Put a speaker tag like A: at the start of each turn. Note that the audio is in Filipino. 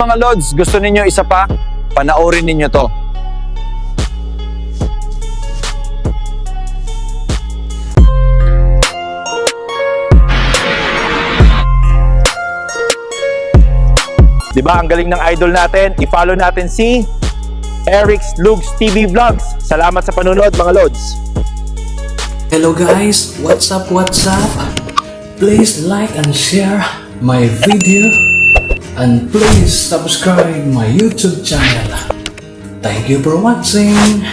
A: mga Lods, gusto ninyo isa pa? Panoorin ninyo to. Diba, ang galing ng idol natin. I-follow natin si Eric's Lugs TV Vlogs. Salamat sa panunod mga Lods.
B: Hello guys, what's up? Please like and share my video and please subscribe my YouTube channel. Thank you for watching.